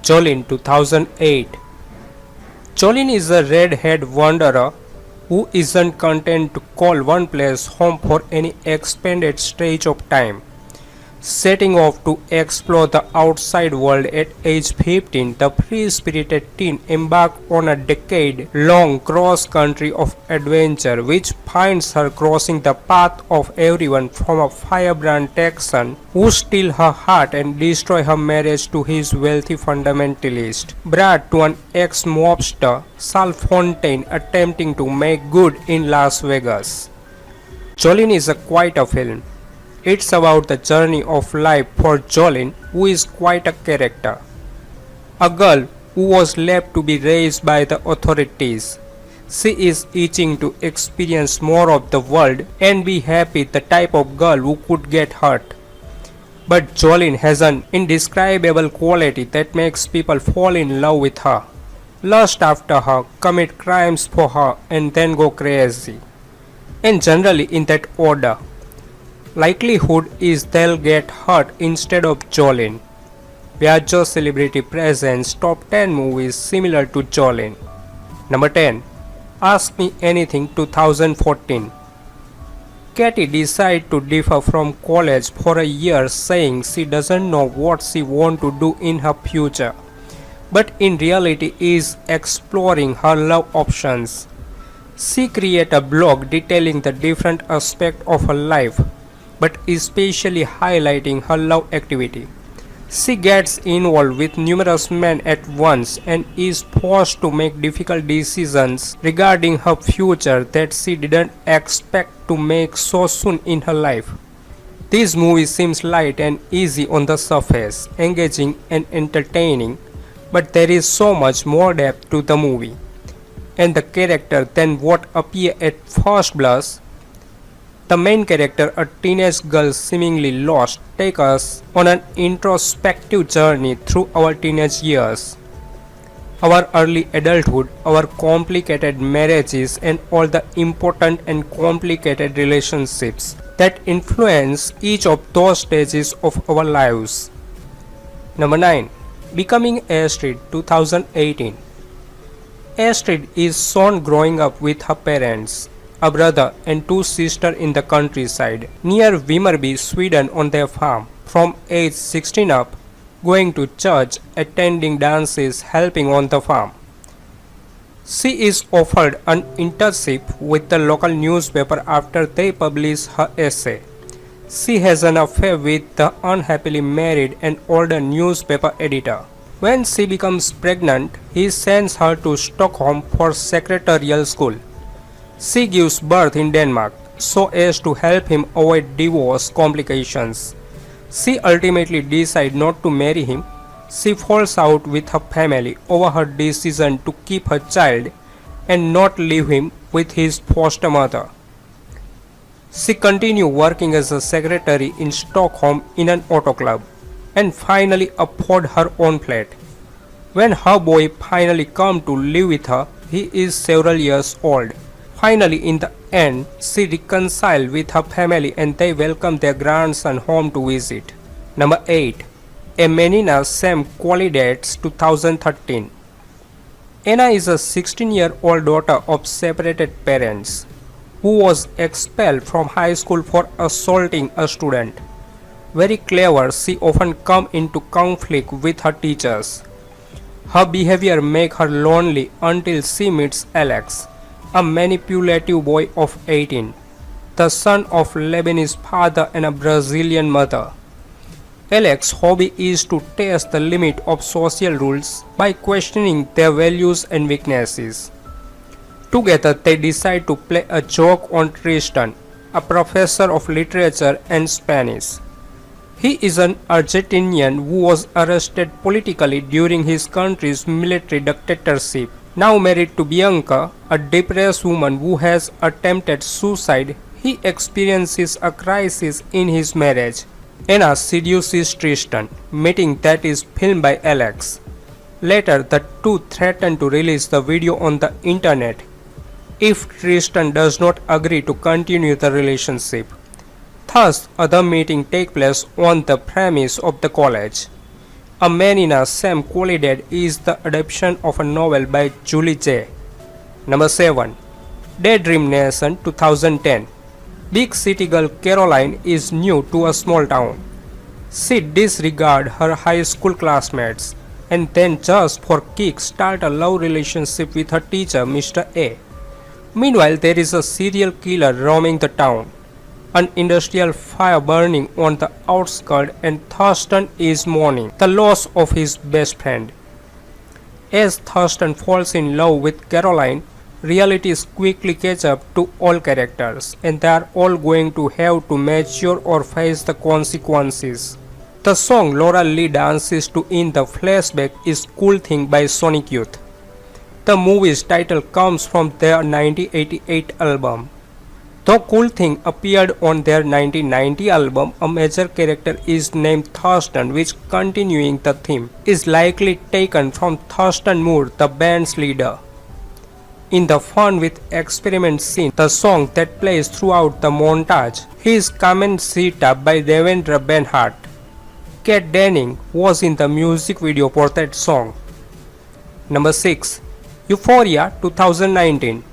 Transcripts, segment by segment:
Jolene 2008. Jolene is a red-haired wanderer who isn't content to call one place home for any extended stretch of time. Setting off to explore the outside world at age 15, the free-spirited teen embarks on a decade-long cross-country of adventure which finds her crossing the path of everyone from a firebrand Texan who steals her heart and destroys her marriage to his wealthy fundamentalist, brat to an ex-mobster, Sal Fontaine attempting to make good in Las Vegas. Jolene is quite a film. It's about the journey of life for Jolene, who is quite a character. A girl who was left to be raised by the authorities. She is itching to experience more of the world and be happy, the type of girl who could get hurt. But Jolene has an indescribable quality that makes people fall in love with her, lust after her, commit crimes for her, and then go crazy. And generally in that order. Likelihood is they'll get hurt instead of Jolene. Viaggio Celebrity presents top 10 movies similar to Jolene. Number 10. Ask Me Anything 2014. Katie decides to differ from college for a year, saying she doesn't know what she wants to do in her future, but in reality is exploring her love options. She creates a blog detailing the different aspects of her life, but especially highlighting her love activity. She gets involved with numerous men at once and is forced to make difficult decisions regarding her future that she didn't expect to make so soon in her life. This movie seems light and easy on the surface, engaging and entertaining, but there is so much more depth to the movie and the character than what appears at first blush. The main character, a teenage girl seemingly lost, takes us on an introspective journey through our teenage years, our early adulthood, our complicated marriages, and all the important and complicated relationships that influence each of those stages of our lives. Number 9. Becoming Astrid 2018. Astrid is shown growing up with her parents, a brother and two sisters in the countryside near Vimmerby, Sweden on their farm. From age 16 up, going to church, attending dances, helping on the farm. She is offered an internship with the local newspaper after they publish her essay. She has an affair with the unhappily married and older newspaper editor. When she becomes pregnant, he sends her to Stockholm for secretarial school. She gives birth in Denmark so as to help him avoid divorce complications. She ultimately decides not to marry him. She falls out with her family over her decision to keep her child and not leave him with his foster mother. She continues working as a secretary in Stockholm in an auto club and finally afford her own flat. When her boy finally comes to live with her, he is several years old. Finally, in the end, she reconciles with her family and they welcome their grandson home to visit. Number 8. A Menina Sam Qualidates 2013. Anna is a 16-year-old daughter of separated parents who was expelled from high school for assaulting a student. Very clever, she often comes into conflict with her teachers. Her behavior makes her lonely until she meets Alex, a manipulative boy of 18, the son of Lebanese father and a Brazilian mother. Alex's hobby is to test the limit of social rules by questioning their values and weaknesses. Together they decide to play a joke on Tristan, a professor of literature and Spanish. He is an Argentinian who was arrested politically during his country's military dictatorship. Now married to Bianca, a depressed woman who has attempted suicide, he experiences a crisis in his marriage. Anna seduces Tristan, meeting that is filmed by Alex. Later, the two threaten to release the video on the internet if Tristan does not agree to continue the relationship. Thus, other meetings take place on the premise of the college. A Menina, Sam Collided is the adaptation of a novel by Julie J. Number 7. Daydream Nation 2010. Big city girl Caroline is new to a small town. She disregards her high school classmates and then just for kicks start a love relationship with her teacher Mr. A. Meanwhile, there is a serial killer roaming the town, an industrial fire burning on the outskirts, and Thurston is mourning the loss of his best friend. As Thurston falls in love with Caroline, realities quickly catch up to all characters, and they are all going to have to mature or face the consequences. The song Laura Lee dances to in the flashback is Cool Thing by Sonic Youth. The movie's title comes from their 1988 album. Though Cool Thing appeared on their 1990 album, a major character is named Thurston, which, continuing the theme, is likely taken from Thurston Moore, the band's leader. In the fun with experiment scene, the song that plays throughout the montage is Come and Sit Up by Devendra Banhart. Kat Denning was in the music video for that song. Number 6. Euphoria 2019.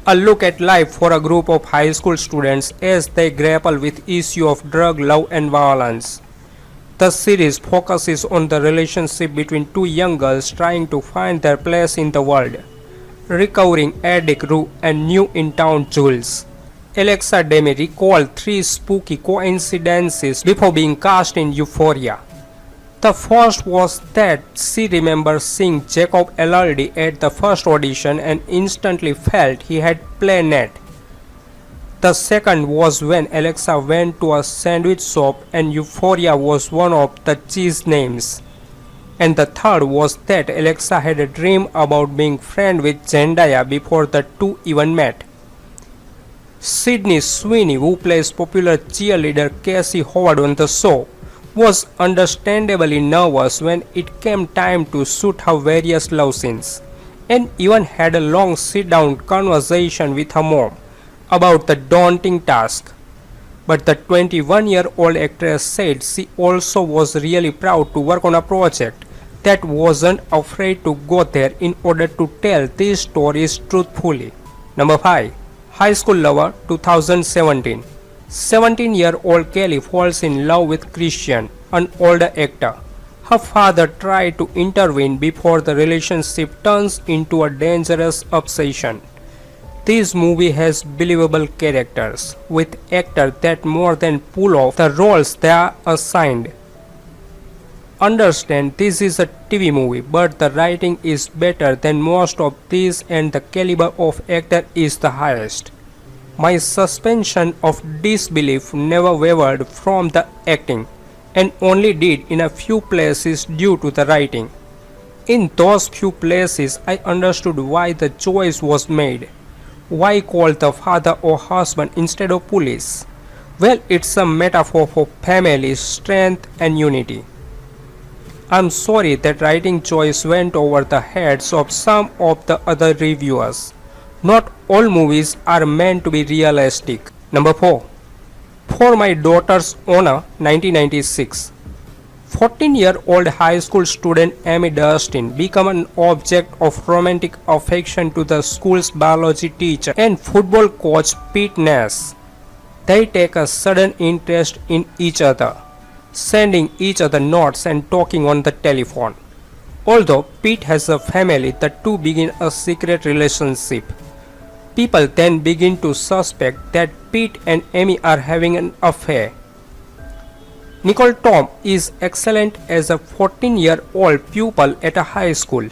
A look at life for a group of high school students as they grapple with issue of drug, love and violence. The series focuses on the relationship between two young girls trying to find their place in the world. Recovering addict Rue and new in town Jules. Alexa Demi recalled 3 spooky coincidences before being cast in Euphoria. The first was that she remembers seeing Jacob Elordi at the first audition and instantly felt he had played Ned. The second was when Alexa went to a sandwich shop and Euphoria was one of the cheese names. And the third was that Alexa had a dream about being friends with Zendaya before the two even met. Sydney Sweeney, who plays popular cheerleader Cassie Howard on the show, was understandably nervous when it came time to shoot her various love scenes, and even had a long sit-down conversation with her mom about the daunting task. But the 21-year-old actress said she also was really proud to work on a project that wasn't afraid to go there in order to tell these stories truthfully. Number 5. High School Lover 2017. 17-year-old Kelly falls in love with Christian, an older actor. Her father tried to intervene before the relationship turns into a dangerous obsession. This movie has believable characters, with actors that more than pull off the roles they are assigned. Understand this is a TV movie, but the writing is better than most of these and the caliber of actor is the highest. My suspension of disbelief never wavered from the acting, and only did in a few places due to the writing. In those few places I understood why the choice was made. Why call the father or husband instead of police? Well, it's a metaphor for family, strength and unity. I'm sorry that writing choice went over the heads of some of the other reviewers. Not all movies are meant to be realistic. Number 4. For My Daughter's Honor 1996. 14-year-old high school student Amy Dustin became an object of romantic affection to the school's biology teacher and football coach Pete Nash. They take a sudden interest in each other, sending each other notes and talking on the telephone. Although Pete has a family, the two begin a secret relationship. People then begin to suspect that Pete and Amy are having an affair. Nicole Tom is excellent as a 14-year-old pupil at a high school.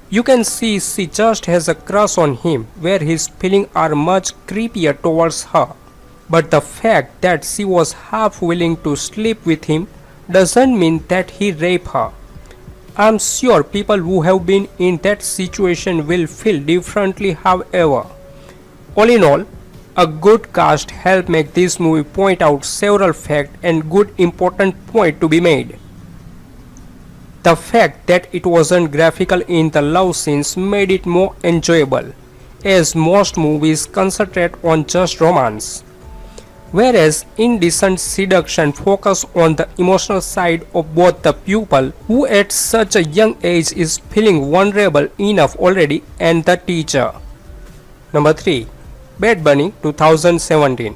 You can see she just has a crush on him, where his feelings are much creepier towards her. But the fact that she was half willing to sleep with him doesn't mean that he raped her. I'm sure people who have been in that situation will feel differently, however. All in all, a good cast helped make this movie point out several facts and good important point to be made. The fact that it wasn't graphical in the love scenes made it more enjoyable, as most movies concentrate on just romance. whereas indecent seduction focuses on the emotional side of both the pupil, who at such a young age is feeling vulnerable enough already, and the teacher. Number 3. Bad Bunny 2017.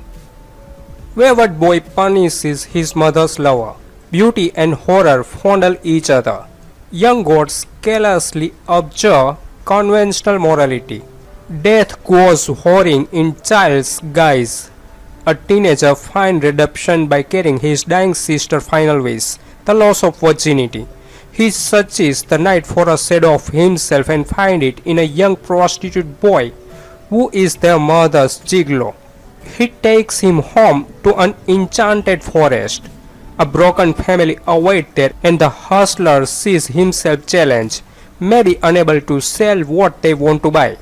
Wayward boy punishes his mother's lover. Beauty and horror fondle each other. Young gods carelessly observe conventional morality. Death goes whoring in child's guise. A teenager finds redemption by carrying his dying sister's final wish, the loss of virginity. He searches the night for a shadow of himself and finds it in a young prostitute boy who is their mother's gigolo. He takes him home to an enchanted forest. A broken family awaits there, and the hustler sees himself challenged, maybe unable to sell what they want to buy.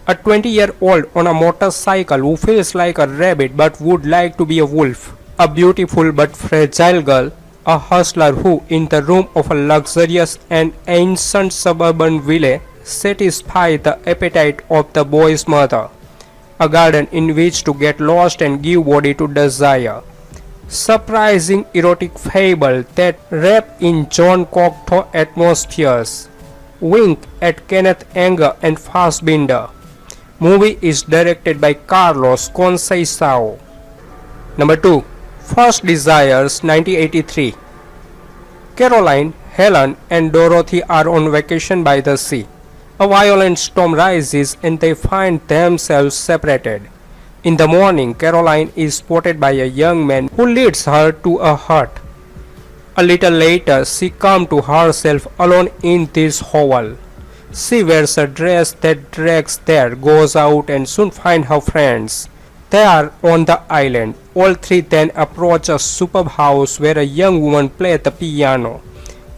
A 20-year-old on a motorcycle who feels like a rabbit but would like to be a wolf. A beautiful but fragile girl. A hustler who, in the room of a luxurious and ancient suburban villa, satisfies the appetite of the boy's mother. A garden in which to get lost and give body to desire. Surprising erotic fable that wrap in John Cocteau atmospheres. Wink at Kenneth Anger and Fassbinder. Movie is directed by Carlos Conceição. Number 2. First Desires 1983. Caroline, Helen and Dorothy are on vacation by the sea. A violent storm rises and they find themselves separated. In the morning, Caroline is spotted by a young man who leads her to a hut. A little later, she comes to herself alone in this hovel. She wears a dress that drags there, goes out and soon finds her friends. They are on the island. All three then approach a superb house where a young woman plays the piano.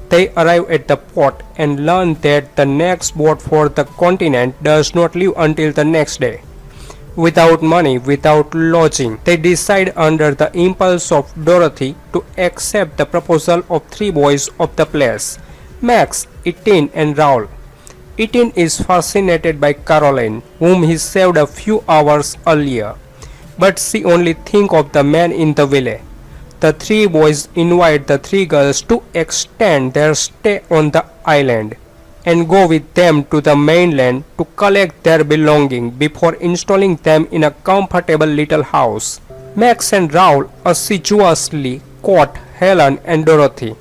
They arrive at the port and learn that the next boat for the continent does not leave until the next day. Without money, without lodging, they decide under the impulse of Dorothy to accept the proposal of three boys of the place, Max, Etienne and Raoul. Etienne is fascinated by Caroline, whom he saved a few hours earlier, but she only thinks of the man in the villa. The three boys invite the three girls to extend their stay on the island and go with them to the mainland to collect their belongings before installing them in a comfortable little house. Max and Raoul assiduously court Helen and Dorothy.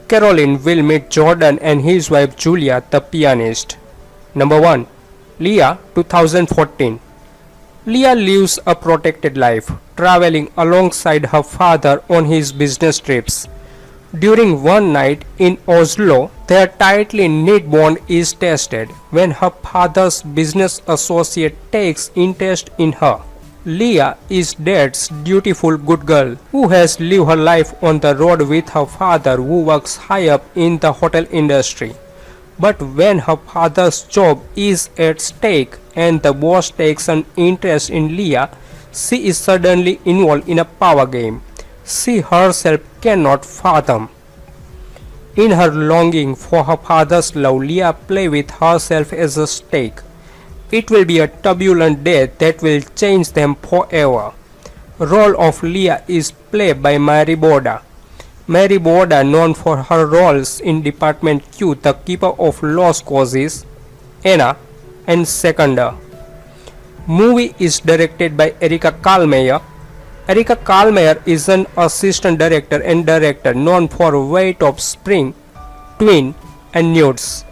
Caroline will meet Jordan and his wife Julia, the pianist. Number 1. Leah 2014. Leah lives a protected life, traveling alongside her father on his business trips. During one night in Oslo, their tightly knit bond is tested when her father's business associate takes interest in her. Leah is Dad's dutiful good girl who has lived her life on the road with her father who works high up in the hotel industry. But when her father's job is at stake and the boss takes an interest in Leah, she is suddenly involved in a power game she herself cannot fathom. In her longing for her father's love, Leah plays with herself as a stake. It will be a turbulent day that will change them forever. Role of Leah is played by Mary Boda. Mary Boda, known for her roles in Department Q, The Keeper of Lost Causes, Anna, and Seconder. Movie is directed by Erika Kalmeyer. Erika Kalmeyer is an assistant director and director known for Weight of Spring, Twin, and Nudes.